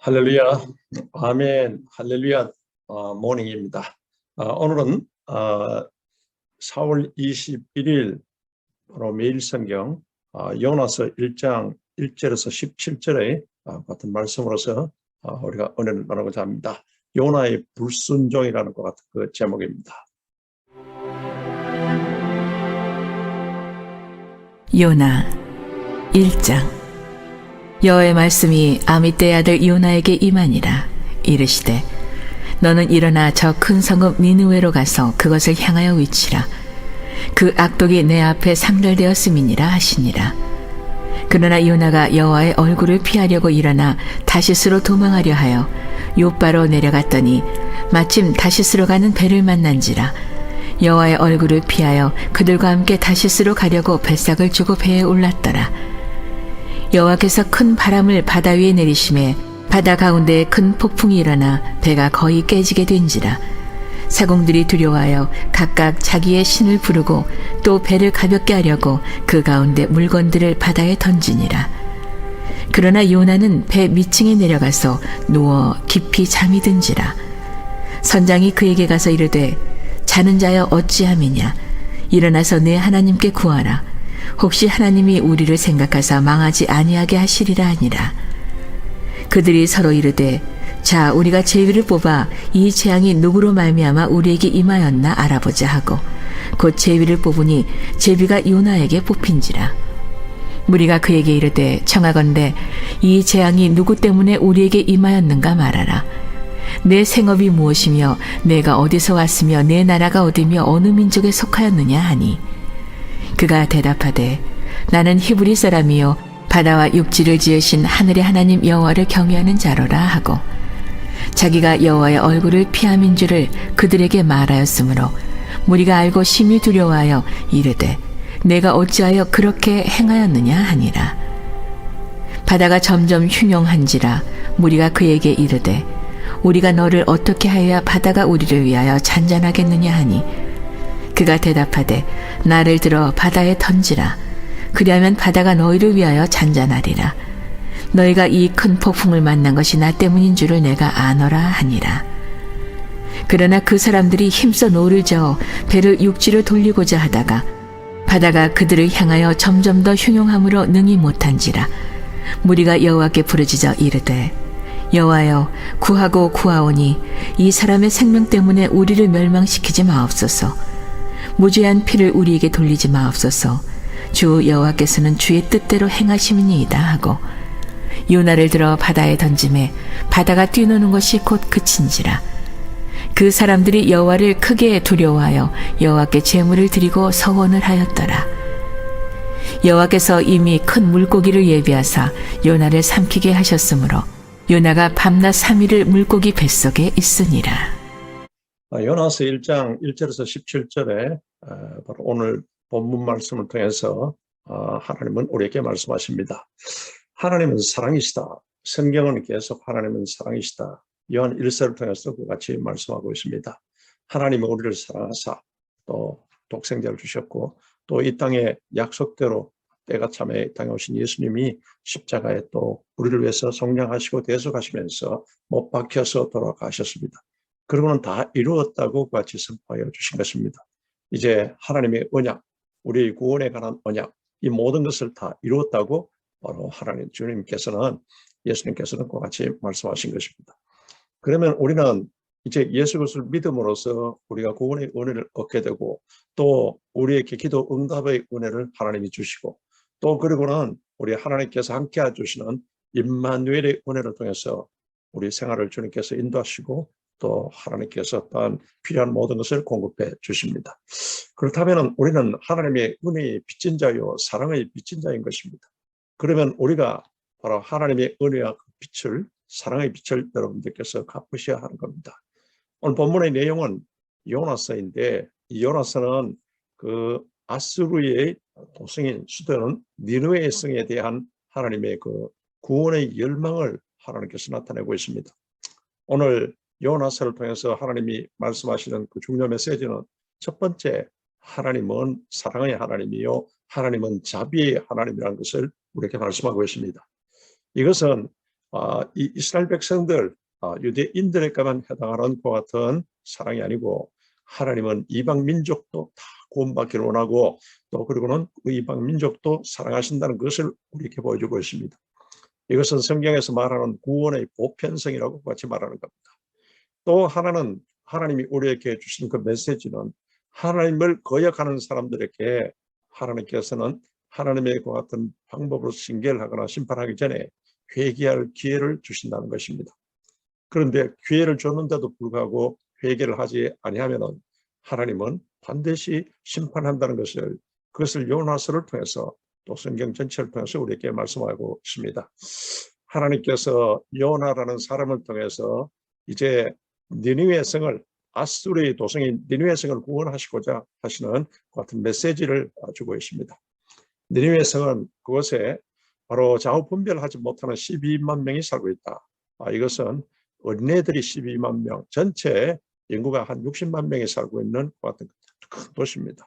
할렐루야, 아멘, 할렐루야, 모닝입니다. 오늘은 4월 21일 바로 매일 성경 요나서 1장 1절에서 17절의 같은 말씀으로서 우리가 은혜를 나누고자 합니다. 요나의 불순종이라는 것 같은 그 제목입니다. 요나 1장. 여호와의 말씀이 아미떼의 아들 요나에게 임하니라. 이르시되 너는 일어나 저 큰 성읍 니느웨로 가서 그것을 향하여 외치라. 그 악독이 내 앞에 상달되었음이니라 하시니라. 그러나 요나가 여호와의 얼굴을 피하려고 일어나 다시스로 도망하려 하여 욥바로 내려갔더니 마침 다시스로 가는 배를 만난지라. 여호와의 얼굴을 피하여 그들과 함께 다시스로 가려고 뱃삭을 주고 배에 올랐더라. 여호와께서 큰 바람을 바다 위에 내리심에 바다 가운데에 큰 폭풍이 일어나 배가 거의 깨지게 된지라. 사공들이 두려워하여 각각 자기의 신을 부르고 또 배를 가볍게 하려고 그 가운데 물건들을 바다에 던지니라. 그러나 요나는 배 밑층에 내려가서 누워 깊이 잠이 든지라. 선장이 그에게 가서 이르되 자는 자여 어찌함이냐. 일어나서 내 하나님께 구하라. 혹시 하나님이 우리를 생각하사 망하지 아니하게 하시리라 하니라. 그들이 서로 이르되 자 우리가 제비를 뽑아 이 재앙이 누구로 말미암아 우리에게 임하였나 알아보자 하고 곧 제비를 뽑으니 제비가 요나에게 뽑힌지라. 무리가 그에게 이르되 청하건대 이 재앙이 누구 때문에 우리에게 임하였는가 말하라. 내 생업이 무엇이며 내가 어디서 왔으며 내 나라가 어디며 어느 민족에 속하였느냐 하니 그가 대답하되 나는 히브리 사람이요 바다와 육지를 지으신 하늘의 하나님 여호와를 경외하는 자로라 하고 자기가 여호와의 얼굴을 피함인 줄을 그들에게 말하였으므로 무리가 알고 심히 두려워하여 이르되 내가 어찌하여 그렇게 행하였느냐 하니라. 바다가 점점 흉용한지라. 무리가 그에게 이르되 우리가 너를 어떻게 하여야 바다가 우리를 위하여 잔잔하겠느냐 하니 그가 대답하되 나를 들어 바다에 던지라. 그리하면 바다가 너희를 위하여 잔잔하리라. 너희가 이 큰 폭풍을 만난 것이 나 때문인 줄을 내가 아노라 하니라. 그러나 그 사람들이 힘써 노를 저어 배를 육지로 돌리고자 하다가 바다가 그들을 향하여 점점 더 흉용함으로 능히 못한지라. 무리가 여호와께 부르짖어 이르되 여호와여 구하고 구하오니 이 사람의 생명 때문에 우리를 멸망시키지 마옵소서. 무죄한 피를 우리에게 돌리지 마옵소서. 주 여호와께서는 주의 뜻대로 행하심이니이다 하고 요나를 들어 바다에 던짐에 바다가 뛰노는 것이 곧 그친지라. 그 사람들이 여호와를 크게 두려워하여 여호와께 제물을 드리고 서원을 하였더라. 여호와께서 이미 큰 물고기를 예비하사 요나를 삼키게 하셨으므로 요나가 밤낮 3일을 물고기 뱃속에 있으니라. 요나서 1장 1절에서 17절에 바로 오늘 본문 말씀을 통해서 하나님은 우리에게 말씀하십니다. 하나님은 사랑이시다. 성경은 계속 하나님은 사랑이시다. 요한 1서를 통해서 같이 말씀하고 있습니다. 하나님은 우리를 사랑하사 또 독생자를 주셨고 또 이 땅에 약속대로 때가 참에 이 땅에 오신 예수님이 십자가에 또 우리를 위해서 속량하시고 대속하시면서 못 박혀서 돌아가셨습니다. 그러고는 다 이루었다고 같이 선포하여 주신 것입니다. 이제 하나님의 언약, 우리 구원에 관한 언약, 이 모든 것을 다 이루었다고 바로 하나님 주님께서는 예수님께서는 같이 말씀하신 것입니다. 그러면 우리는 이제 예수 그리스도를 믿음으로써 우리가 구원의 은혜를 얻게 되고 또 우리에게 기도 응답의 은혜를 하나님이 주시고 또 그리고는 우리 하나님께서 함께 해주시는 임마누엘의 은혜를 통해서 우리 생활을 주님께서 인도하시고 또 하나님께서 또한 필요한 모든 것을 공급해 주십니다. 그렇다면 우리는 하나님의 은혜의 빚진 자요 사랑의 빚진 자인 것입니다. 그러면 우리가 바로 하나님의 은혜와 그 빛을 사랑의 빛을 여러분들께서 갚으셔야 하는 겁니다. 오늘 본문의 내용은 요나서인데 이 요나서는 그 아수르의 도성인 수도는 니느웨의 성에 대한 하나님의 그 구원의 열망을 하나님께서 나타내고 있습니다. 오늘 요나서를 통해서 하나님이 말씀하시는 그 중요 메시지는 첫 번째, 하나님은 사랑의 하나님이요 하나님은 자비의 하나님이라는 것을 우리에게 말씀하고 있습니다. 이것은 이 이스라엘 백성들, 유대인들에게만 해당하는 것 같은 사랑이 아니고 하나님은 이방 민족도 다 구원받기를 원하고 또 그리고는 그 이방 민족도 사랑하신다는 것을 우리에게 보여주고 있습니다. 이것은 성경에서 말하는 구원의 보편성이라고 같이 말하는 겁니다. 또 하나는 하나님이 우리에게 주신 그 메시지는 하나님을 거역하는 사람들에게 하나님께서는 하나님의 그 같은 방법으로 징계하거나 심판하기 전에 회개할 기회를 주신다는 것입니다. 그런데 기회를 줬는데도 불구하고 회개를 하지 아니하면 하나님은 반드시 심판한다는 것을 그것을 요나서를 통해서 또 성경 전체를 통해서 우리에게 말씀하고 있습니다. 하나님께서 요나라는 사람을 통해서 이제 니느웨 성을 아수르의 도성인 니느웨 성을 구원하시고자 하시는 그 같은 메시지를 주고 있습니다. 니느웨 성은 그곳에 바로 좌우분별하지 못하는 12만 명이 살고 있다. 이것은 어린애들이 12만 명, 전체 인구가 한 60만 명이 살고 있는 그 같은 큰 도시입니다.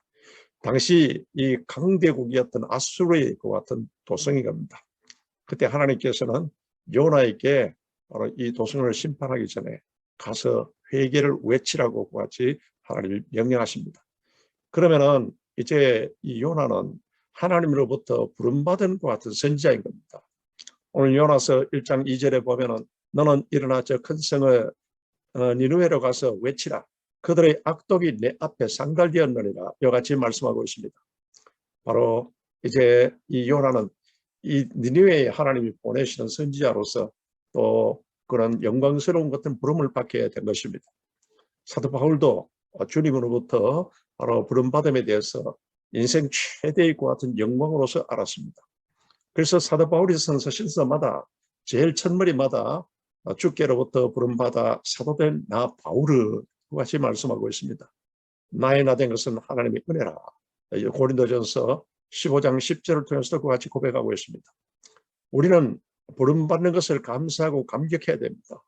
당시 이 강대국이었던 아수르의 그 같은 도성이 겁니다. 그때 하나님께서는 요나에게 바로 이 도성을 심판하기 전에 가서 회개를 외치라고 같이 하나님이 명령하십니다. 그러면은 이제 이 요나는 하나님으로부터 부름받은 것 같은 선지자인 겁니다. 오늘 요나서 1장 2절에 보면은 너는 일어나 저 큰 성을 니느웨로 가서 외치라. 그들의 악독이 내 앞에 상달되었느니라. 이와 같이 말씀하고 있습니다. 바로 이제 이 요나는 이 니느웨에 하나님이 보내시는 선지자로서 또 그런 영광스러운 같은 부름을 받게 된 것입니다. 사도 바울도 주님으로부터 바로 부름받음에 대해서 인생 최대의 것 같은 영광으로서 알았습니다. 그래서 사도 바울이 쓴 서신서마다 제일 첫머리마다 주께로부터 부름받아 사도된 나 바울을 같이 말씀하고 있습니다. 나의 나 된 것은 하나님의 은혜라. 고린도전서 15장 10절을 통해서도 같이 고백하고 있습니다. 우리는 부름받는 것을 감사하고 감격해야 됩니다.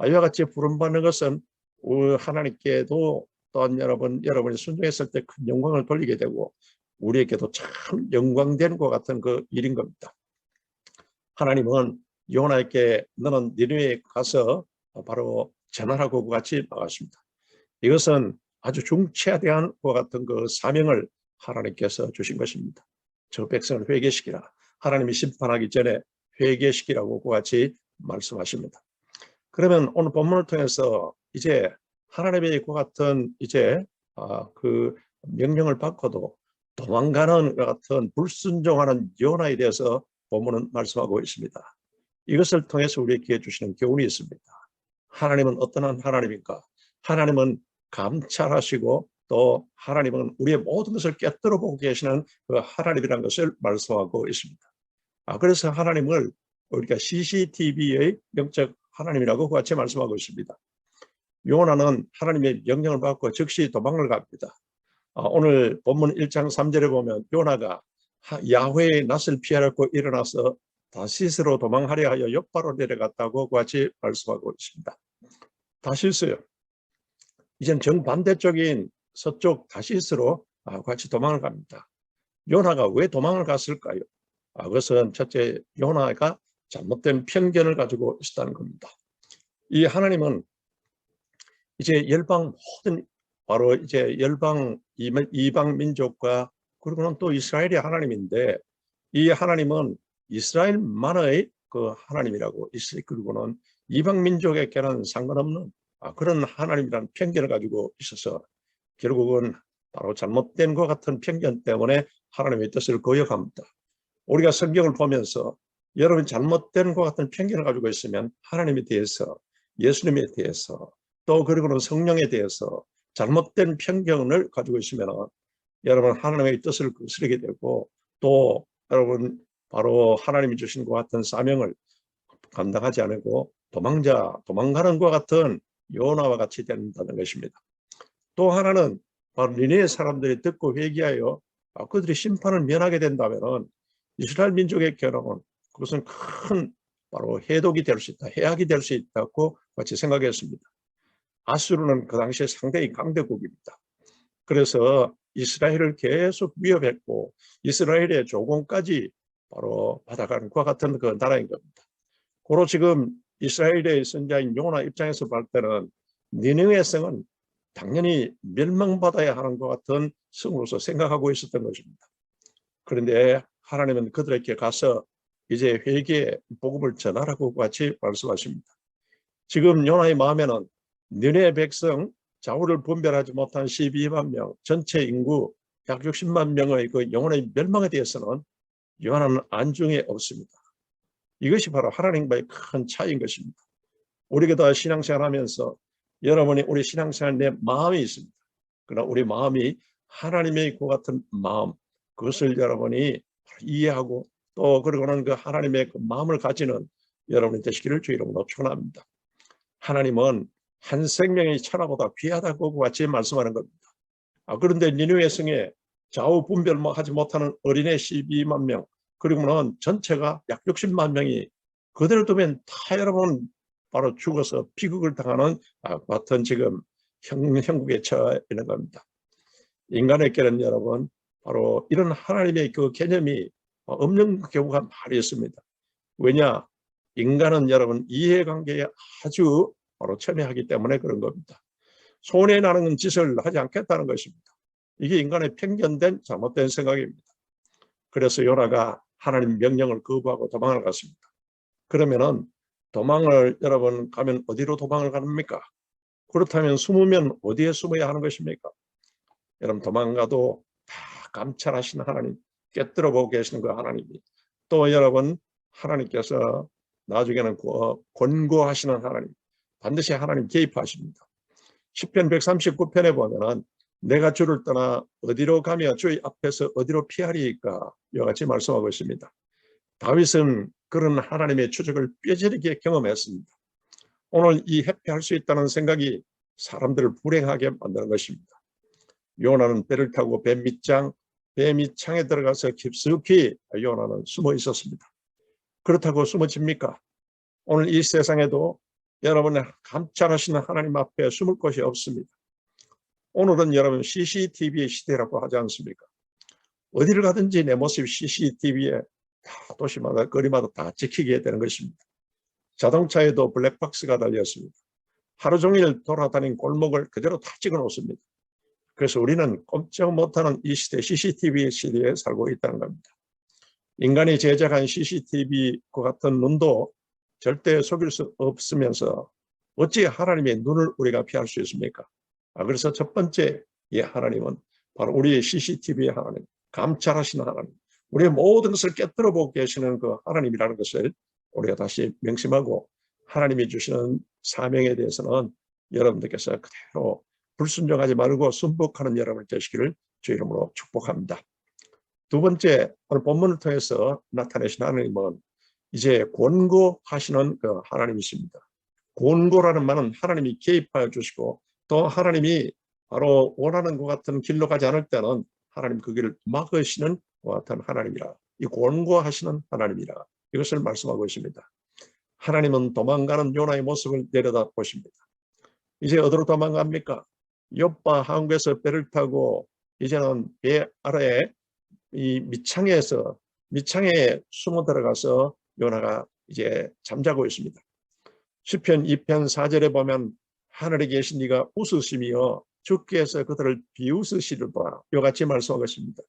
이와 같이 부름받는 것은 하나님께도 또한 여러분이 순종했을 때 큰 영광을 돌리게 되고 우리에게도 참 영광된 것 같은 그 일인 겁니다. 하나님은 요나에게 너는 니느웨에 가서 바로 전하라고 같이 나왔습니다. 이것은 아주 중차대한 것 같은 그 사명을 하나님께서 주신 것입니다. 저 백성을 회개시키라. 하나님이 심판하기 전에 회개시키라고 같이 말씀하십니다. 그러면 오늘 본문을 통해서 이제 하나님의 그 같은 이제 그 명령을 받고도 도망가는 것 같은 불순종하는 요나에 대해서 본문은 말씀하고 있습니다. 이것을 통해서 우리에게 주시는 교훈이 있습니다. 하나님은 어떤 하나님인가? 하나님은 감찰하시고 또 하나님은 우리의 모든 것을 꿰뚫어 보고 계시는 그 하나님이라는 것을 말씀하고 있습니다. 그래서 하나님을 우리가 CCTV의 영적 하나님이라고 같이 말씀하고 있습니다. 요나는 하나님의 명령을 받고 즉시 도망을 갑니다. 오늘 본문 1장 3절에 보면 요나가 야훼의 낯을 피하려고 일어나서 다시스로 도망하려 하여 옆바로 내려갔다고 같이 말씀하고 있습니다. 다시스요. 이젠 정반대쪽인 서쪽 다시스로 같이 도망을 갑니다. 요나가 왜 도망을 갔을까요? 그것은 첫째, 요나가 잘못된 편견을 가지고 있었다는 겁니다. 이 하나님은 이제 열방 모든 바로 이제 열방 이방 민족과 그리고는 또 이스라엘이 하나님인데 이 하나님은 이스라엘만의 그 하나님이라고 그리고는 이방 민족에게는 상관없는 그런 하나님이라는 편견을 가지고 있어서 결국은 바로 잘못된 것 같은 편견 때문에 하나님의 뜻을 거역합니다. 우리가 성경을 보면서 여러분 잘못된 것 같은 편견을 가지고 있으면 하나님에 대해서 예수님에 대해서 또 그리고는 성령에 대해서 잘못된 편견을 가지고 있으면 여러분 하나님의 뜻을 거스르게 되고 또 여러분 바로 하나님이 주신 것 같은 사명을 감당하지 않고 도망가는 것 같은 요나와 같이 된다는 것입니다. 또 하나는 바로 니느웨 사람들이 듣고 회개하여 그들이 심판을 면하게 된다면 이스라엘 민족의 결혼은 그것은 큰 바로 해독이 될 수 있다, 해악이 될 수 있다고 같이 생각했습니다. 아수르는 그 당시에 상당히 강대국입니다. 그래서 이스라엘을 계속 위협했고 이스라엘의 조공까지 바로 받아가는 것 같은 그 나라인 겁니다. 고로 지금 이스라엘의 선자인 요나 입장에서 볼 때는 니느웨 성은 당연히 멸망받아야 하는 것 같은 성으로서 생각하고 있었던 것입니다. 그런데 하나님은 그들에게 가서 이제 회개의 복음을 전하라고 같이 말씀하십니다. 지금 요나의 마음에는 니느웨 백성 좌우를 분별하지 못한 12만 명, 전체 인구 약 60만 명의 그 영혼의 멸망에 대해서는 요나는 안중에 없습니다. 이것이 바로 하나님과의 큰 차이인 것입니다. 우리가 신앙생활하면서 여러분이 우리 신앙생활 내 마음이 있습니다. 그러나 우리 마음이 하나님의 그 같은 마음, 그것을 여러분이 이해하고 또 그러고는 그 하나님의 그 마음을 가지는 여러분이 되시기를 주 이름으로 축원합니다. 하나님은 한 생명의 천하보다 귀하다고 같이 말씀하는 겁니다. 그런데 니느웨 성에 좌우 분별하지 못하는 어린애 12만 명, 그리고는 전체가 약 60만 명이 그대로 두면 다 여러분 바로 죽어서 비극을 당하는 같은 지금 형국에 처해 있는 겁니다. 인간에게는 여러분 바로 이런 하나님의 그 개념이 없는 경우가 많이 있습니다. 왜냐? 인간은 여러분 이해관계에 아주 바로 첨예하기 때문에 그런 겁니다. 손해 나는 짓을 하지 않겠다는 것입니다. 이게 인간의 편견된 잘못된 생각입니다. 그래서 요나가 하나님 명령을 거부하고 도망을 갔습니다. 그러면은 도망을 여러분 가면 어디로 도망을 갑니까? 그렇다면 숨으면 어디에 숨어야 하는 것입니까? 여러분 도망가도 다 감찰하시는 하나님, 꿰뚫어 보고 계시는 그 하나님이 또 여러분 하나님께서 나중에는 권고하시는 하나님, 반드시 하나님 개입하십니다. 시편 139편에 보면은 내가 주를 떠나 어디로 가며 주의 앞에서 어디로 피하리이까 이와 같이 말씀하고 있습니다. 다윗은 그런 하나님의 추적을 뼈저리게 경험했습니다. 오늘 이 회피할 수 있다는 생각이 사람들을 불행하게 만드는 것입니다. 요나는 배를 타고 배 밑창에 들어가서 깊숙이 요나는 숨어 있었습니다. 그렇다고 숨어집니까? 오늘 이 세상에도 여러분의 감찰하시는 하나님 앞에 숨을 곳이 없습니다. 오늘은 여러분 CCTV의 시대라고 하지 않습니까? 어디를 가든지 내 모습이 CCTV에 다 도시마다 거리마다 다 찍히게 되는 것입니다. 자동차에도 블랙박스가 달렸습니다. 하루 종일 돌아다니는 골목을 그대로 다 찍어 놓습니다. 그래서 우리는 꼼짝 못하는 이 시대 CCTV 시대에 살고 있다는 겁니다. 인간이 제작한 CCTV와 같은 눈도 절대 속일 수 없으면서 어찌 하나님의 눈을 우리가 피할 수 있습니까? 그래서 첫 번째 이 하나님은 바로 우리의 CCTV의 하나님, 감찰하시는 하나님, 우리의 모든 것을 꿰뚫어 보고 계시는 그 하나님이라는 것을 우리가 다시 명심하고 하나님이 주시는 사명에 대해서는 여러분들께서 그대로 불순종하지 말고 순복하는 여러분 되시기를 주 이름으로 축복합니다. 두 번째, 오늘 본문을 통해서 나타내신 하나님은 이제 권고하시는 그 하나님이십니다. 권고라는 말은 하나님이 개입하여 주시고 또 하나님이 바로 원하는 것 같은 길로 가지 않을 때는 하나님 그 길을 막으시는 것 같은 하나님이라, 이 권고하시는 하나님이라 이것을 말씀하고 있습니다. 하나님은 도망가는 요나의 모습을 내려다 보십니다. 이제 어디로 도망갑니까? 욥바 항구에서 배를 타고 이제는 배 아래에 이 밑창에 숨어 들어가서 요나가 이제 잠자고 있습니다. 시편 2편 4절에 보면 하늘에 계신 이가 웃으시며 주께서 그들을 비웃으시리로다 이와 같이 말씀하고 있습니다.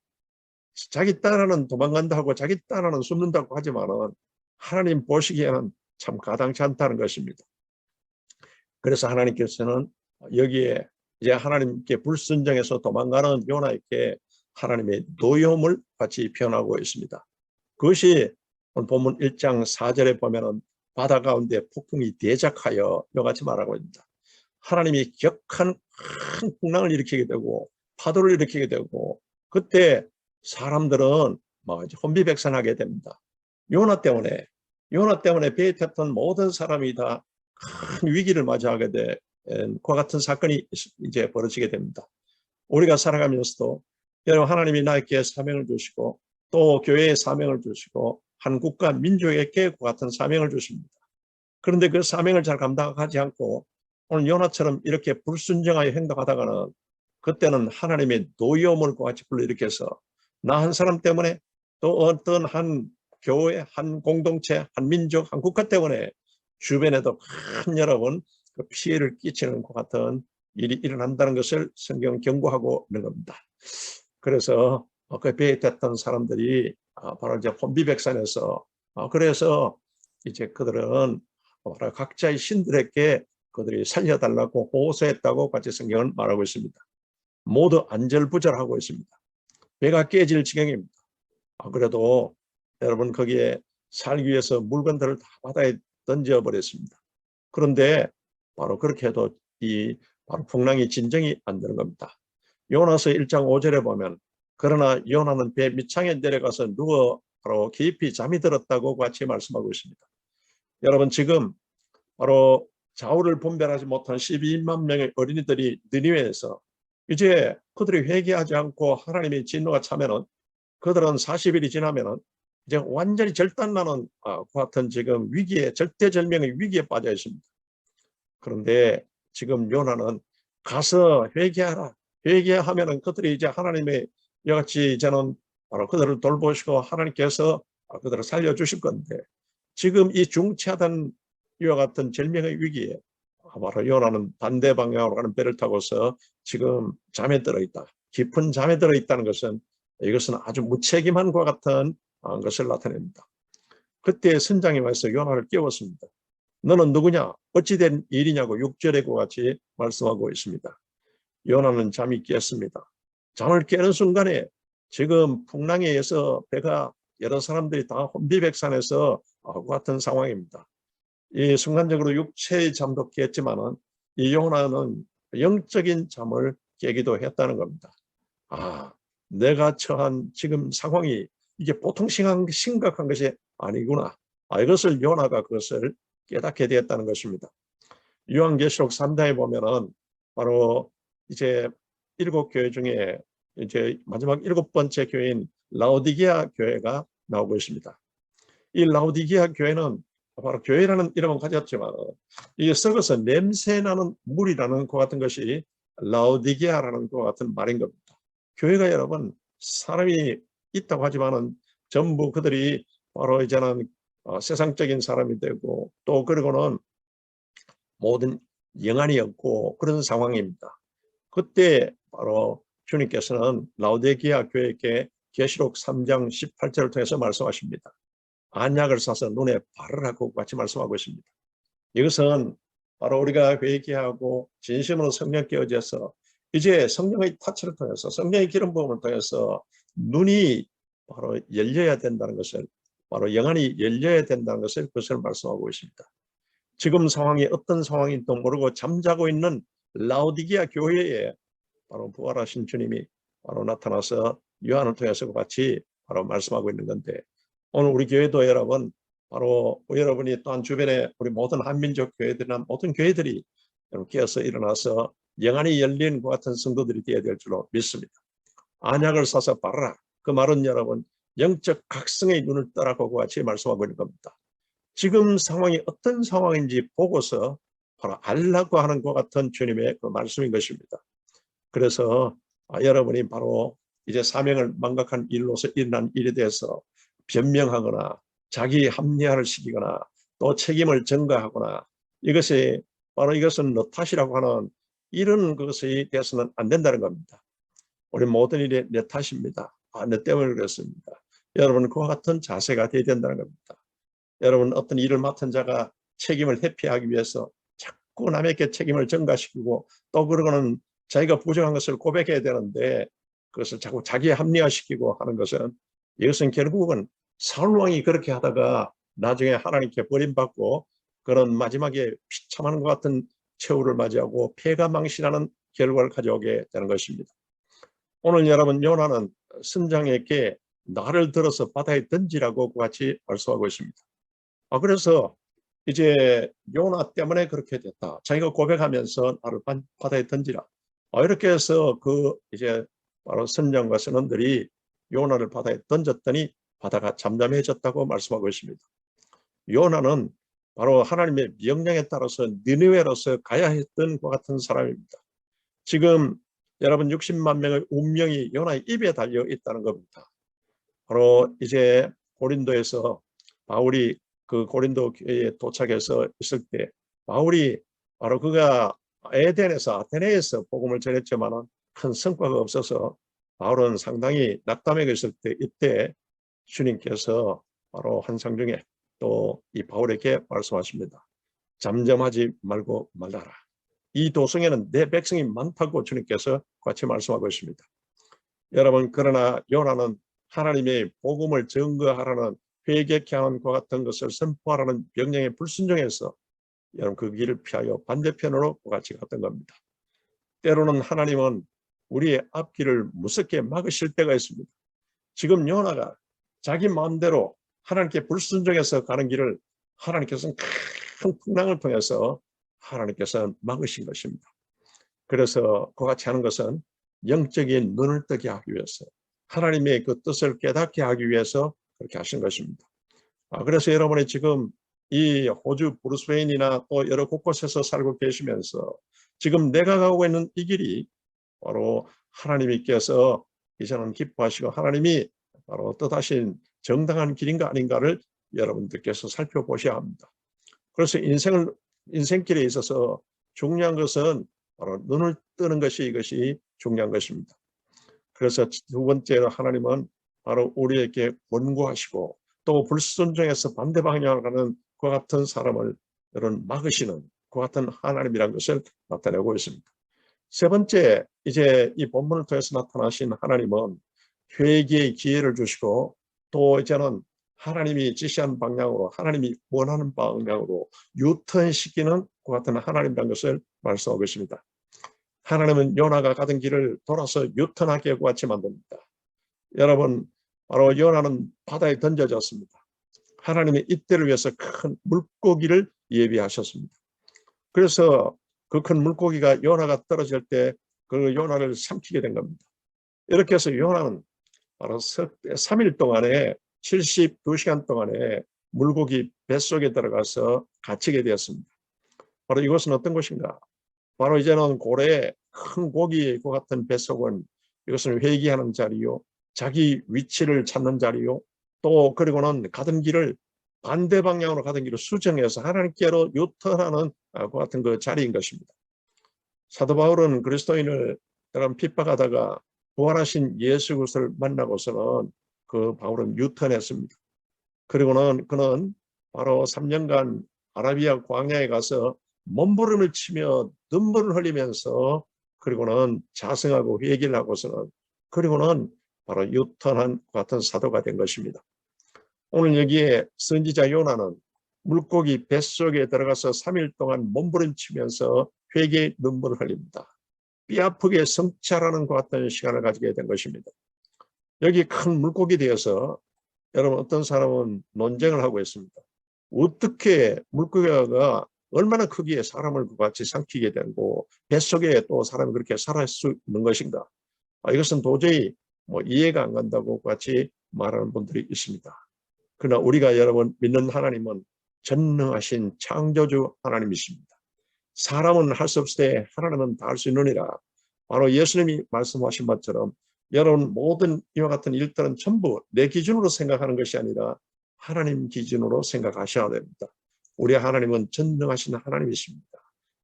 자기 딴에는 도망간다고 자기 딴에는 숨는다고 하지만은 하나님 보시기에는 참 가당치 않다는 것입니다. 그래서 하나님께서는 여기에 이제 하나님께 불순종해서 도망가는 요나에게 하나님의 노여움을 같이 표현하고 있습니다. 그것이 본문 1장 4절에 보면은 바다 가운데 폭풍이 대작하여 이와 같이 말하고 있습니다. 하나님이 격한 큰 풍랑을 일으키게 되고 파도를 일으키게 되고 그때 사람들은 막 혼비백산하게 됩니다. 요나 때문에 배에 탔던 모든 사람이 다 큰 위기를 맞이하게 된 그와 같은 사건이 이제 벌어지게 됩니다. 우리가 살아가면서도 여러분 하나님이 나에게 사명을 주시고 또 교회에 사명을 주시고 한 국가 민족에게 그와 같은 사명을 주십니다. 그런데 그 사명을 잘 감당하지 않고 오늘 요나처럼 이렇게 불순종하여 행동하다가는 그때는 하나님의 노여움을 같이 불러일으켜서 나 한 사람 때문에 또 어떤 한 교회, 한 공동체, 한 민족, 한 국가 때문에 주변에도 큰 여러분 그 피해를 끼치는 것 같은 일이 일어난다는 것을 성경은 경고하고 있는 겁니다. 그래서 그 배회됐던 사람들이 바로 이제 혼비백산에서 그래서 이제 그들은 바로 각자의 신들에게 그들이 살려달라고 호소했다고 같이 성경은 말하고 있습니다. 모두 안절부절하고 있습니다. 배가 깨질 지경입니다. 그래도 여러분 거기에 살기 위해서 물건들을 다 바다에 던져버렸습니다. 그런데 바로 그렇게 해도 이 바로 풍랑이 진정이 안 되는 겁니다. 요나서 1장 5절에 보면 그러나 요나는 배 밑창에 내려가서 누워 바로 깊이 잠이 들었다고 같이 말씀하고 있습니다. 여러분 지금 바로 좌우를 분별하지 못한 12만 명의 어린이들이 느니웨에서 이제 그들이 회개하지 않고 하나님의 진노가 차면은 그들은 40일이 지나면은 이제 완전히 절단나는 같은 지금 위기에 절대절명의 위기에 빠져 있습니다. 그런데 지금 요나는 가서 회개하라. 회개하면은 그들이 이제 하나님의 이같이 이제는 바로 그들을 돌보시고 하나님께서 그들을 살려주실 건데 지금 이 중차단 이와 같은 절명의 위기에 바로 요나는 반대 방향으로 가는 배를 타고서 지금 잠에 들어 있다. 깊은 잠에 들어 있다는 것은 이것은 아주 무책임한 것 같은 것을 나타냅니다. 그때 선장이 와서 요나를 깨웠습니다. 너는 누구냐? 어찌된 일이냐고 6절에 같이 말씀하고 있습니다. 요나는 잠이 깼습니다. 잠을 깨는 순간에 지금 풍랑에 의해서 배가 여러 사람들이 다 혼비백산해서 같은 상황입니다. 이 순간적으로 육체의 잠도 깼지만은 이 요나는 영적인 잠을 깨기도 했다는 겁니다. 내가 처한 지금 상황이 이게 보통 심각한 것이 아니구나. 이것을 요나가 그것을 깨닫게 되었다는 것입니다. 요한계시록 3장에 보면은 바로 이제 7교회 중에 이제 마지막 7번째 교회인 라오디게아 교회가 나오고 있습니다. 이 라오디게아 교회는 바로 교회라는 이름은 가졌지만 이게 썩어서 냄새나는 물이라는 것 같은 것이 라오디게아라는 것 같은 말인 겁니다. 교회가 여러분 사람이 있다고 하지만은 전부 그들이 바로 이제는 세상적인 사람이 되고 또 그리고는 모든 영안이 없고 그런 상황입니다. 그때 바로 주님께서는 라오디게아 교회에게 계시록 3장 18절을 통해서 말씀하십니다. 안약을 사서 눈에 바르라고 같이 말씀하고 있습니다. 이것은 바로 우리가 회개하고 진심으로 성령께 의지해서 이제 성령의 타치를 통해서 성령의 기름 부음을 통해서 눈이 바로 열려야 된다는 것을 바로 영안이 열려야 된다는 것을 그것을 말씀하고 있습니다. 지금 상황이 어떤 상황인지도 모르고 잠자고 있는 라오디게아 교회에 바로 부활하신 주님이 바로 나타나서 요한을 통해서 같이 바로 말씀하고 있는 건데 오늘 우리 교회도 여러분 바로 여러분이 또한 주변에 우리 모든 한민족 교회들이나 모든 교회들이 깨어서 일어나서 영안이 열린 것 같은 성도들이 되어야 될 줄로 믿습니다. 안약을 사서 바르라. 그 말은 여러분 영적 각성의 눈을 떠라고 같이 말씀하고 있는 겁니다. 지금 상황이 어떤 상황인지 보고서 바로 알라고 하는 것 같은 주님의 그 말씀인 것입니다. 그래서 여러분이 바로 이제 사명을 망각한 일로서 일어난 일에 대해서 변명하거나 자기 합리화를 시키거나 또 책임을 전가하거나 이것이 바로 이것은 너 탓이라고 하는 이런 것에 대해서는 안 된다는 겁니다. 우리 모든 일이 내 탓입니다. 내 때문에 그렇습니다. 여러분 그와 같은 자세가 되어야 된다는 겁니다. 여러분 어떤 일을 맡은 자가 책임을 회피하기 위해서 자꾸 남에게 책임을 전가시키고 또 그러고는 자기가 부정한 것을 고백해야 되는데 그것을 자꾸 자기에 합리화시키고 하는 것은 이것은 결국은 사울왕이 그렇게 하다가 나중에 하나님께 버림받고 그런 마지막에 비참한 것 같은 최후를 맞이하고 폐가망신하는 결과를 가져오게 되는 것입니다. 오늘 여러분 요나는 선장에게 나를 들어서 바다에 던지라고 같이 말씀하고 있습니다. 그래서 이제 요나 때문에 그렇게 됐다. 자기가 고백하면서 나를 바다에 던지라. 이렇게 해서 그 이제 바로 선장과 선원들이 요나를 바다에 던졌더니 바다가 잠잠해졌다고 말씀하고 있습니다. 요나는 바로 하나님의 명령에 따라서 니느웨로서 가야 했던 것 같은 사람입니다. 지금 여러분 60만 명의 운명이 요나의 입에 달려 있다는 겁니다. 바로 이제 고린도에서 바울이 그 고린도 교회에 도착해서 있을 때 바울이 바로 그가 에덴에서 아테네에서 복음을 전했지만은 큰 성과가 없어서 바울은 상당히 낙담해 있을 때 이때 주님께서 바로 환상 중에 또 이 바울에게 말씀하십니다. 잠잠하지 말고 말라라. 이 도성에는 내 백성이 많다고 주님께서 같이 말씀하고 있습니다. 여러분, 그러나 요나는 하나님의 복음을 증거하라는 회개케 하는 것 같은 것을 선포하라는 명령에 불순종해서 여러분 그 길을 피하여 반대편으로 같이 갔던 겁니다. 때로는 하나님은 우리의 앞길을 무섭게 막으실 때가 있습니다. 지금 요나가 자기 마음대로 하나님께 불순종해서 가는 길을 하나님께서는 큰 풍랑을 통해서 하나님께서 막으신 것입니다. 그래서 그와 같이 하는 것은 영적인 눈을 뜨게 하기 위해서 하나님의 그 뜻을 깨닫게 하기 위해서 그렇게 하신 것입니다. 그래서 여러분이 지금 이 호주 브루스웨인이나 또 여러 곳곳에서 살고 계시면서 지금 내가 가고 있는 이 길이 바로 하나님께서 이제는 기뻐하시고 하나님이 바로 뜻하신 정당한 길인가 아닌가를 여러분들께서 살펴보셔야 합니다. 그래서 인생길에 있어서 중요한 것은 바로 눈을 뜨는 것이 이것이 중요한 것입니다. 그래서 두 번째로 하나님은 바로 우리에게 권고하시고 또 불순종해서 반대 방향으로 가는 그 같은 사람을 여러분 막으시는 그 같은 하나님이라는 것을 나타내고 있습니다. 세 번째, 이제 이 본문을 통해서 나타나신 하나님은 회개의 기회를 주시고 또 이제는 하나님이 지시한 방향으로 하나님이 원하는 방향으로 유턴시키는 그 같은 하나님이라는 것을 말씀하고 있습니다. 하나님은 요나가 가던 길을 돌아서 유턴하게 같이 만듭니다. 여러분, 바로 요나는 바다에 던져졌습니다. 하나님의 이때를 위해서 큰 물고기를 예비하셨습니다. 그래서 그 큰 물고기가 요나가 떨어질 때 그 요나를 삼키게 된 겁니다. 이렇게 해서 요나는 바로 3일 동안에 72시간 동안에 물고기 뱃속에 들어가서 갇히게 되었습니다. 바로 이것은 어떤 것인가? 바로 이제는 고래의 큰 고기 같은 뱃속은 이것은 회개하는 자리요, 자기 위치를 찾는 자리요, 또 그리고는 가던 길을 반대 방향으로 가던 길을 수정해서 하나님께로 유턴하는 그 같은 그 자리인 것입니다. 사도 바울은 그리스도인을 핍박하다가 부활하신 예수 그리스도를 만나고서는 그 바울은 유턴했습니다. 그리고는 그는 바로 3년간 아라비아 광야에 가서 몸부림을 치며 눈물을 흘리면서 그리고는 자성하고 회개를 하고서는 그리고는 바로 유턴한 같은 사도가 된 것입니다. 오늘 여기에 선지자 요나는 물고기 뱃속에 들어가서 3일 동안 몸부림치면서 회개의 눈물을 흘립니다. 뼈 아프게 성찰하는 것 같은 시간을 가지게 된 것입니다. 여기 큰 물고기 되어서 여러분 어떤 사람은 논쟁을 하고 있습니다. 어떻게 물고기가 얼마나 크기에 사람을 같이 삼키게 되고 뱃속에 또 사람이 그렇게 살아있을 수 있는 것인가? 이것은 도저히 이해가 안 간다고 같이 말하는 분들이 있습니다. 그러나 우리가 여러분 믿는 하나님은 전능하신 창조주 하나님이십니다. 사람은 할 수 없을 때 하나님은 다 할 수 있느니라. 바로 예수님이 말씀하신 것처럼 여러분 모든 이와 같은 일들은 전부 내 기준으로 생각하는 것이 아니라 하나님 기준으로 생각하셔야 됩니다. 우리 하나님은 전능하신 하나님이십니다.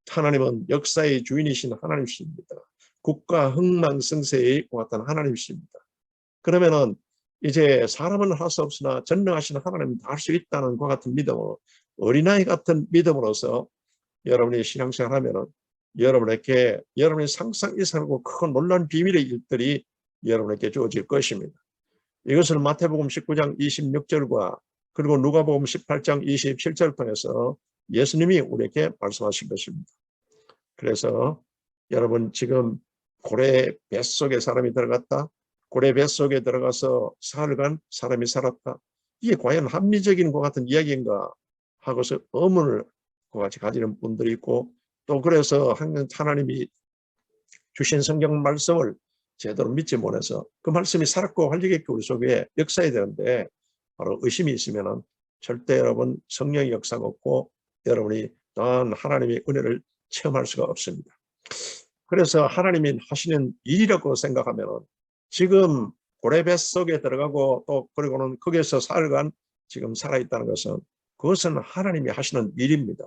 하나님은 역사의 주인이신 하나님이십니다. 국가 흥망성쇠의 같은 하나님이십니다. 그러면은 이제 사람은 할 수 없으나 전능하신 하나님은 다 할 수 있다는 것 같은 믿음으로 어린아이 같은 믿음으로서 여러분이 신앙생활 하면은 여러분에게 여러분이 상상 이상하고 큰 놀라운 비밀의 일들이 여러분에게 주어질 것입니다. 이것을 마태복음 19장 26절과 그리고 누가복음 18장 27절을 통해서 예수님이 우리에게 말씀하신 것입니다. 그래서 여러분 지금 고래 뱃속에 사람이 들어갔다. 고래 뱃속에 들어가서 사흘간 사람이 살았다. 이게 과연 합리적인 것 같은 이야기인가 하고서 의문을 같이 가지는 분들이 있고 또 그래서 하나님이 주신 성경 말씀을 제대로 믿지 못해서 그 말씀이 살았고 활력있게 우리 속에 역사해야 되는데 바로 의심이 있으면 절대 여러분 성령의 역사가 없고 여러분이 또한 하나님의 은혜를 체험할 수가 없습니다. 그래서 하나님이 하시는 일이라고 생각하면 지금 고래뱃 속에 들어가고 또 그리고는 거기에서 살아간 지금 살아있다는 것은 그것은 하나님이 하시는 일입니다.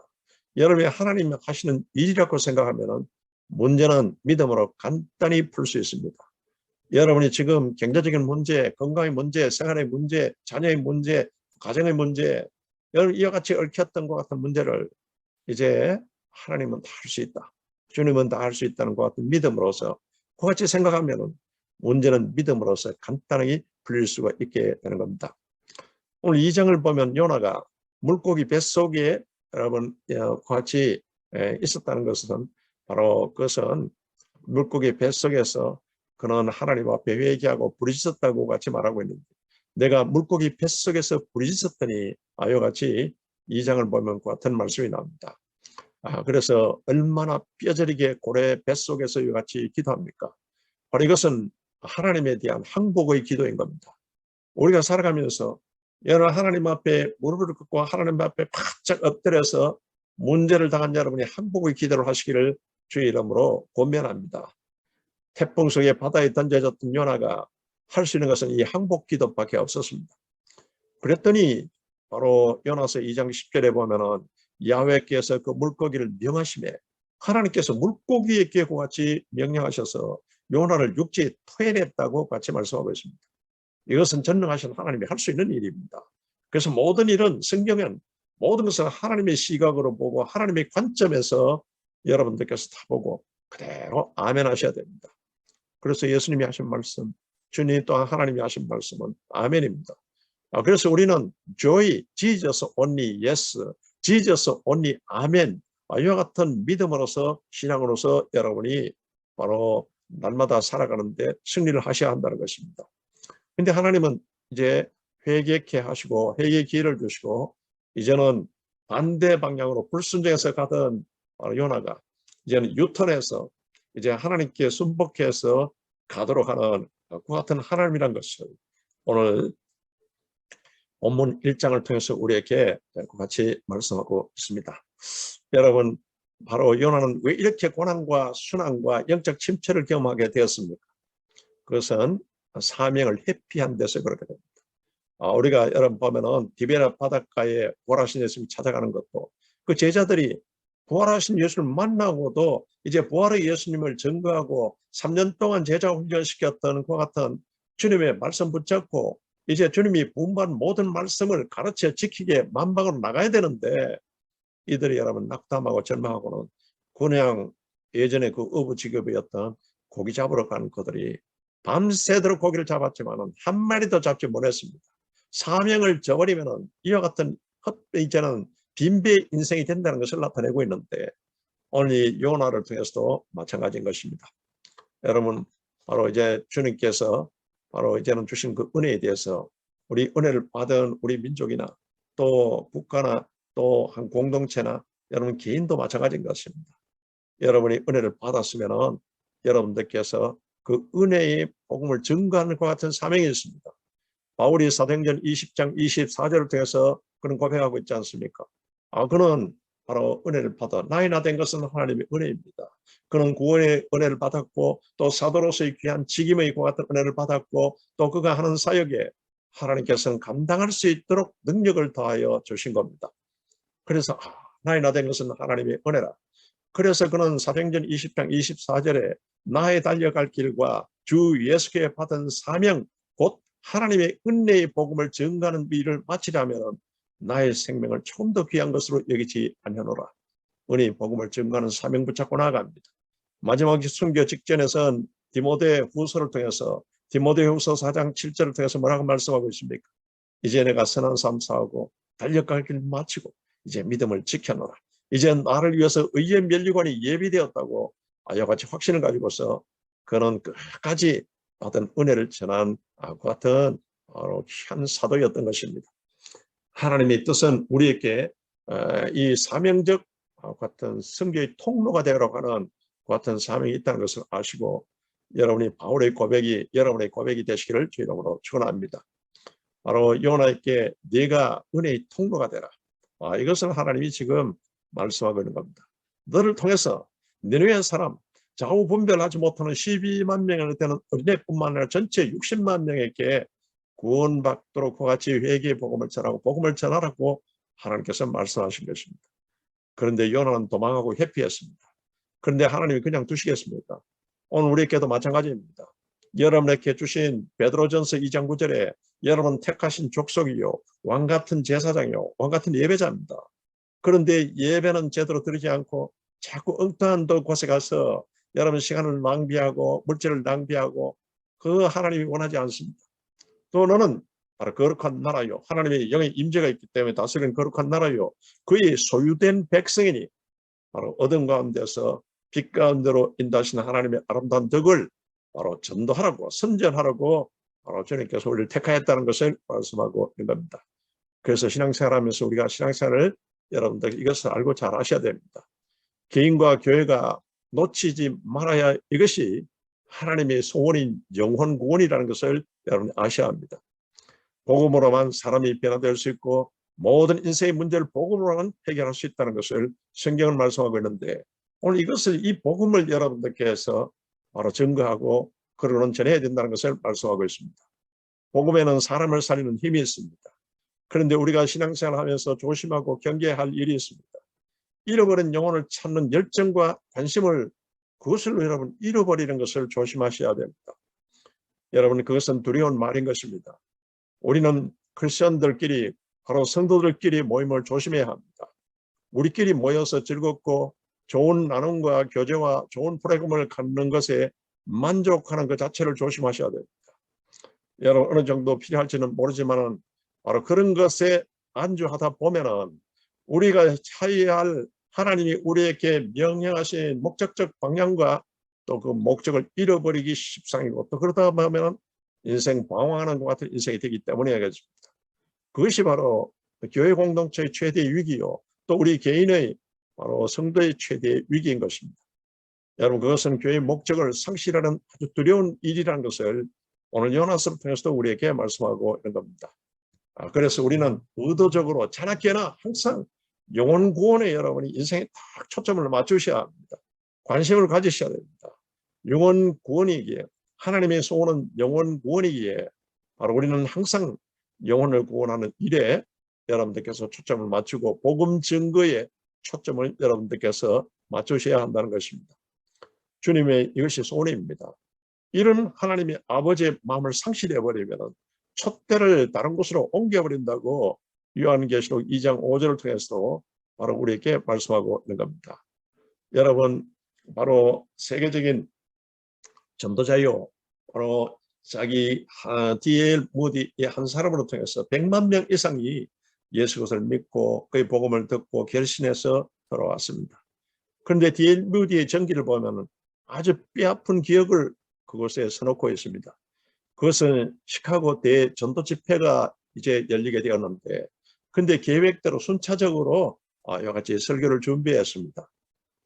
여러분이 하나님이 하시는 일이라고 생각하면 문제는 믿음으로 간단히 풀 수 있습니다. 여러분이 지금 경제적인 문제, 건강의 문제, 생활의 문제, 자녀의 문제, 가정의 문제, 이와 같이 얽혔던 것 같은 문제를 이제 하나님은 다 할 수 있다. 주님은 다 할 수 있다는 것 같은 믿음으로서 그같이 생각하면 문제는 믿음으로서 간단하게 풀릴 수가 있게 되는 겁니다. 오늘 2장을 보면 요나가 물고기 뱃속에 여러분 같이 있었다는 것은 바로 그것은 물고기 뱃속에서 그는 하나님 앞에 회개하고 부르짖었다고 같이 말하고 있는데 내가 물고기 뱃속에서 부르짖었더니 이와 같이 2장을 보면 그 같은 말씀이 나옵니다. 그래서 얼마나 뼈저리게 고래 뱃속에서 이와 같이 기도합니까? 바로 이것은 하나님에 대한 항복의 기도인 겁니다. 우리가 살아가면서 여러 하나님 앞에 무릎을 꿇고 하나님 앞에 바짝 엎드려서 문제를 당한 여러분이 항복의 기도를 하시기를 주의 이름으로 권면합니다. 태풍 속에 바다에 던져졌던 요나가 할 수 있는 것은 이 항복 기도밖에 없었습니다. 그랬더니 바로 요나서 2장 10절에 보면은 야훼께서 그 물고기를 명하심에 하나님께서 물고기에게 같이 명령하셔서 요나를 육지에 토해냈다고 같이 말씀하고 있습니다. 이것은 전능하신 하나님이 할 수 있는 일입니다. 그래서 모든 일은 성경은 모든 것을 하나님의 시각으로 보고 하나님의 관점에서 여러분들께서 다 보고 그대로 아멘 하셔야 됩니다. 그래서 예수님이 하신 말씀, 주님 또한 하나님이 하신 말씀은 아멘입니다. 그래서 우리는 joy, Jesus only yes, Jesus only amen 이와 같은 믿음으로서 신앙으로서 여러분이 바로 날마다 살아가는데 승리를 하셔야 한다는 것입니다. 그런데 하나님은 이제 회개케 하시고 회개의 기회를 주시고 이제는 반대 방향으로 불순종해서 가던 요나가 이제는 유턴해서 이제 하나님께 순복해서 가도록 하는 그 같은 하나님이란 것을 오늘 본문 1장을 통해서 우리에게 같이 말씀하고 있습니다. 여러분, 바로 요나는 왜 이렇게 고난과 순환과 영적 침체를 경험하게 되었습니까? 그것은 사명을 회피한 데서 그렇게 됩니다. 우리가 여러분 보면은 디베라 바닷가에 부활하신 예수님이 찾아가는 것도 그 제자들이 부활하신 예수를 만나고도 이제 부활의 예수님을 증거하고 3년 동안 제자 훈련시켰던 그와 같은 주님의 말씀 붙잡고 이제 주님이 부음받은 모든 말씀을 가르쳐 지키게 만방으로 나가야 되는데 이들이 여러분 낙담하고 절망하고는 그냥 예전에 그 어부지급이었던 고기 잡으러 가는 그들이 밤새도록 고기를 잡았지만은 한 마리도 잡지 못했습니다. 사명을 저버리면은 이와 같은 이제는 빈배 인생이 된다는 것을 나타내고 있는데 오늘 이 요나를 통해서도 마찬가지인 것입니다. 여러분 바로 이제 주님께서 바로 이제는 주신 그 은혜에 대해서 우리 은혜를 받은 우리 민족이나 또 국가나 또 한 공동체나 여러분 개인도 마찬가지인 것입니다. 여러분이 은혜를 받았으면은 여러분들께서 그 은혜의 복음을 증거하는 것 같은 사명이 있습니다. 바울이 사도행전 20장 24절을 통해서 그런 고백하고 있지 않습니까? 그는 바로 은혜를 받아 나이 나 된 것은 하나님의 은혜입니다. 그는 구원의 은혜를 받았고 또 사도로서의 귀한 직임의 것 같은 은혜를 받았고 또 그가 하는 사역에 하나님께서는 감당할 수 있도록 능력을 더하여 주신 겁니다. 그래서 나이 나 된 것은 하나님의 은혜라. 그래서 그는 사도행전 20장 24절에 나의 달려갈 길과 주 예수께 받은 사명 곧 하나님의 은혜의 복음을 증거하는 일을 마치려면 나의 생명을 조금 더 귀한 것으로 여기지 아니하노라. 은혜의 복음을 증거하는 사명 붙잡고 나아갑니다. 마지막 순교 직전에선 디모데 후서를 통해서 디모데 후서 4장 7절을 통해서 뭐라고 말씀하고 있습니까? 이제 내가 선한 삶 사하고 달려갈 길 마치고 이제 믿음을 지켜노라. 이제 나를 위해서 의의 면류관이 예비되었다고 이와 같이 확신을 가지고서 그는 끝까지 받은 은혜를 전한 그 같은 한 사도였던 것입니다. 하나님의 뜻은 우리에게 이 사명적 같은 선교의 통로가 되어가고 하는 그 같은 사명이 있다는 것을 아시고 여러분이 바울의 고백이 여러분의 고백이 되시기를 주 이름으로 축원합니다. 바로 요나에게 네가 은혜의 통로가 되라. 이것은 하나님이 지금 말씀하고 있는 겁니다. 너를 통해서 니느웨 사람 좌우 분별하지 못하는 12만 명에 되는 어린애뿐만 아니라 전체 60만 명에게 구원받도록 그와 같이 회개의 복음을 전하고 복음을 전하라고 하나님께서 말씀하신 것입니다. 그런데 요나는 도망하고 회피했습니다. 그런데 하나님이 그냥 두시겠습니까? 오늘 우리에게도 마찬가지입니다. 여러분에게 주신 베드로전서 2장 9절에 여러분 택하신 족속이요 왕같은 제사장이요 왕같은 예배자입니다. 그런데 예배는 제대로 드리지 않고 자꾸 엉뚱한 곳에 가서 여러분 시간을 낭비하고 물질을 낭비하고 그 하나님이 원하지 않습니다. 또 너는 바로 거룩한 나라요 하나님의 영의 임재가 있기 때문에 다스리는 거룩한 나라요 그의 소유된 백성이니 바로 어둠 가운데서 빛 가운데로 인도하시는 하나님의 아름다운 덕을 바로 전도하라고 선전하라고 바로 주님께서 우리를 택하였다는 것을 말씀하고 있는 겁니다. 그래서 신앙생활하면서 우리가 신앙생활을 여러분들 이것을 알고 잘 아셔야 됩니다. 개인과 교회가 놓치지 말아야 이것이 하나님의 소원인 영혼 구원이라는 것을 여러분이 아셔야 합니다. 복음으로만 사람이 변화될 수 있고 모든 인생의 문제를 복음으로만 해결할 수 있다는 것을 성경은 말씀하고 있는데 오늘 이것을 이 복음을 여러분들께서 바로 증거하고 그러는 전해야 된다는 것을 말씀하고 있습니다. 복음에는 사람을 살리는 힘이 있습니다. 그런데 우리가 신앙생활을 하면서 조심하고 경계해야 할 일이 있습니다. 잃어버린 영혼을 찾는 열정과 관심을 그것을 여러분 잃어버리는 것을 조심하셔야 됩니다. 여러분 그것은 두려운 말인 것입니다. 우리는 크리스천들끼리 바로 성도들끼리 모임을 조심해야 합니다. 우리끼리 모여서 즐겁고 좋은 나눔과 교제와 좋은 프로그램을 갖는 것에 만족하는 것 자체를 조심하셔야 됩니다. 여러분 어느 정도 필요할지는 모르지만 바로 그런 것에 안주하다 보면은 우리가 차이해야 할 하나님이 우리에게 명령하신 목적적 방향과 또 그 목적을 잃어버리기 십상이고 또 그러다 보면 인생 방황하는 것 같은 인생이 되기 때문에 그렇습니다. 그것이 바로 교회 공동체의 최대의 위기요 또 우리 개인의 바로 성도의 최대의 위기인 것입니다. 여러분 그것은 교회의 목적을 상실하는 아주 두려운 일이라는 것을 오늘 요나서를 통해서도 우리에게 말씀하고 있는 겁니다. 그래서 우리는 의도적으로 자나깨나 항상 영혼 구원에 여러분이 인생에 딱 초점을 맞추셔야 합니다. 관심을 가지셔야 됩니다. 영혼 구원이기에 하나님의 소원은 영혼 구원이기에 바로 우리는 항상 영혼을 구원하는 일에 여러분들께서 초점을 맞추고 복음 증거에 초점을 여러분들께서 맞추셔야 한다는 것입니다. 주님의 이것이 소원입니다. 이런 하나님의 아버지의 마음을 상실해버리면 촛대를 다른 곳으로 옮겨버린다고 요한계시록 2장 5절을 통해서 바로 우리에게 말씀하고 있는 겁니다. 여러분 바로 세계적인 전도자요 바로 자기 D.L. 무디의 한 사람으로 통해서 100만 명 이상이 예수 그리스도를 믿고 그의 복음을 듣고 결신해서 돌아왔습니다. 그런데 D.L. 무디의 전기를 보면 아주 뼈아픈 기억을 그곳에 써놓고 있습니다. 그것은 시카고 대전도 집회가 이제 열리게 되었는데 근데 계획대로 순차적으로 이와 같이 설교를 준비했습니다.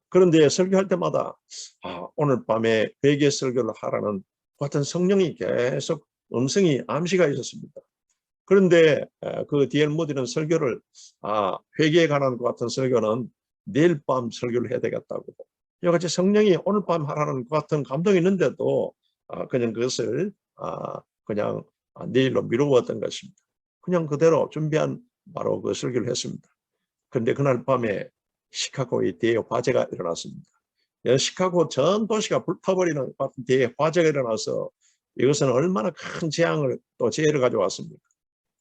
그런데 설교할 때마다 오늘 밤에 회개 설교를 하라는 같은 성령이 계속 음성이 암시가 있었습니다. 그런데 그 D.L. 무디는 설교를 회개에 관한 것 같은 설교는 내일 밤 설교를 해야 되겠다고 이와 같이 성령이 오늘 밤 하라는 것 같은 감동이 있는데도 그냥 그것을 그냥 내일로 미루었던 것입니다. 그냥 그대로 준비한 바로 그 설교를 했습니다. 그런데 그날 밤에 시카고의 대화재가 일어났습니다. 시카고 전 도시가 불타버리는 같은 대화재가 일어나서 이것은 얼마나 큰 재앙을 또 재해를 가져왔습니까?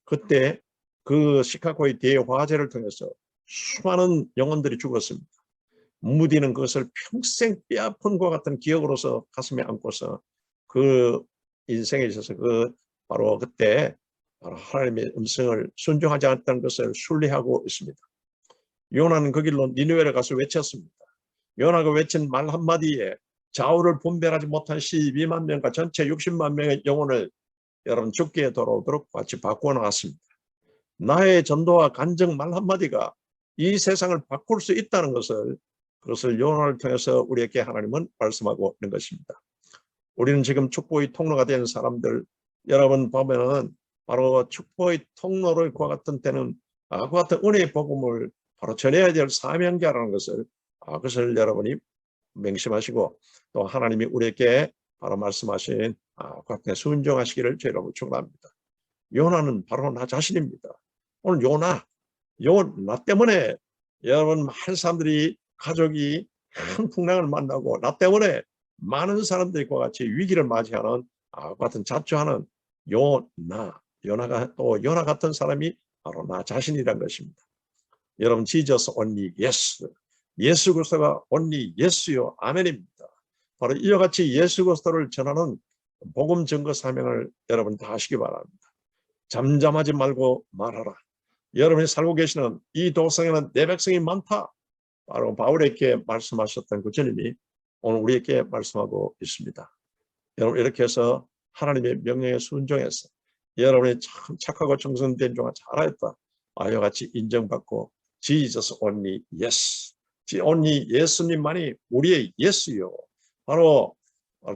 그때 그 시카고의 대화재를 통해서 수많은 영혼들이 죽었습니다. 무디는 그것을 평생 뼈아픈 것 같은 기억으로서 가슴에 안고서 그 인생에 있어서 바로 그때 바로 하나님의 음성을 순종하지 않았다는 것을 순례하고 있습니다. 요나는 그 길로 니느웨를 가서 외쳤습니다. 요나가 외친 말 한마디에 좌우를 분별하지 못한 12만 명과 전체 60만 명의 영혼을 여러분 죽게 돌아오도록 같이 바꾸어 나갔습니다. 나의 전도와 간증 말 한마디가 이 세상을 바꿀 수 있다는 것을 그것을 요나를 통해서 우리에게 하나님은 말씀하고 있는 것입니다. 우리는 지금 축복의 통로가 된 사람들 여러분 보면은 바로 축복의 통로를 그와 같은 때는 그와 같은 은혜의 복음을 바로 전해야 될 사명자라는 것을 그것을 여러분이 명심하시고 또 하나님이 우리에게 바로 말씀하신 같은 순종하시기를 저 여러분 축원합니다. 요나는 바로 나 자신입니다. 오늘 요나 때문에 여러분 많은 사람들이 가족이 큰 풍랑을 만나고 나 때문에 많은 사람들과 같이 위기를 맞이하는 같은 자초하는 요나가 또 요나 같은 사람이 바로 나 자신이란 것입니다. 여러분 Jesus only yes. 예수 그리스도가 only yes요. 아멘입니다. 바로 이와 같이 예수 그리스도를 전하는 복음 증거 사명을 여러분 다 하시기 바랍니다. 잠잠하지 말고 말하라. 여러분이 살고 계시는 이 도성에는 내 백성이 많다. 바로 바울에게 말씀하셨던 그 주님이 오늘 우리에게 말씀하고 있습니다. 여러분 이렇게 해서 하나님의 명령에 순종해서 여러분이 참 착하고 정성된 종아 잘하였다. 이와 같이 인정받고 Jesus only yes. only 예수님만이 우리의 예수요. 바로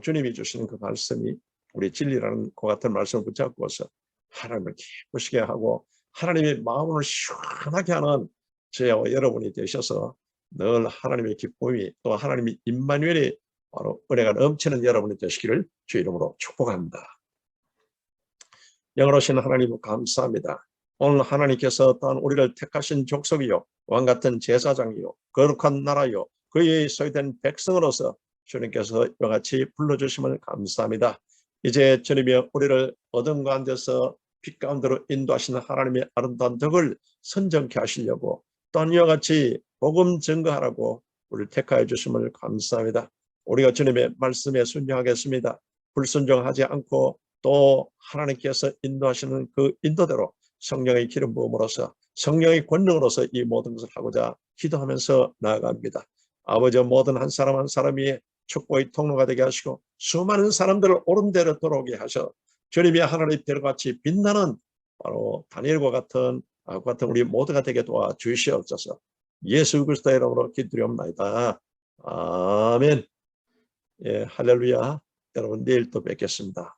주님이 주시는 그 말씀이 우리 진리라는 그 같은 말씀을 붙잡고서 하나님을 기쁘시게 하고 하나님의 마음을 시원하게 하는 저와 여러분이 되셔서 늘 하나님의 기쁨이 또 하나님의 임마누엘이 바로 은혜가 넘치는 여러분이 되시기를 주 이름으로 축복합니다. 영원하신 하나님 감사합니다. 오늘 하나님께서 또한 우리를 택하신 족속이요 왕같은 제사장이요 거룩한 나라요 그의 소유된 백성으로서 주님께서 이와 같이 불러주심을 감사합니다. 이제 주님이 우리를 어둠 가운데서 빛 가운데로 인도하시는 하나님의 아름다운 덕을 선정케 하시려고 또한 이와 같이 복음 증거하라고 우리를 택하여 주심을 감사합니다. 우리가 주님의 말씀에 순종하겠습니다. 불순종하지 않고 또 하나님께서 인도하시는 그 인도대로 성령의 기름 부음으로써 성령의 권능으로서 이 모든 것을 하고자 기도하면서 나아갑니다. 아버지 모든 한 사람 한 사람이 축복의 통로가 되게 하시고 수많은 사람들을 옳은 대로 돌아오게 하셔 주님이 하나님의 별같이 빛나는 바로 다니엘과 같은 우리 모두가 되게 도와주시옵소서. 예수 그리스도의 이름으로 기도드리옵나이다. 아멘. 예, 할렐루야. 여러분 내일 또 뵙겠습니다.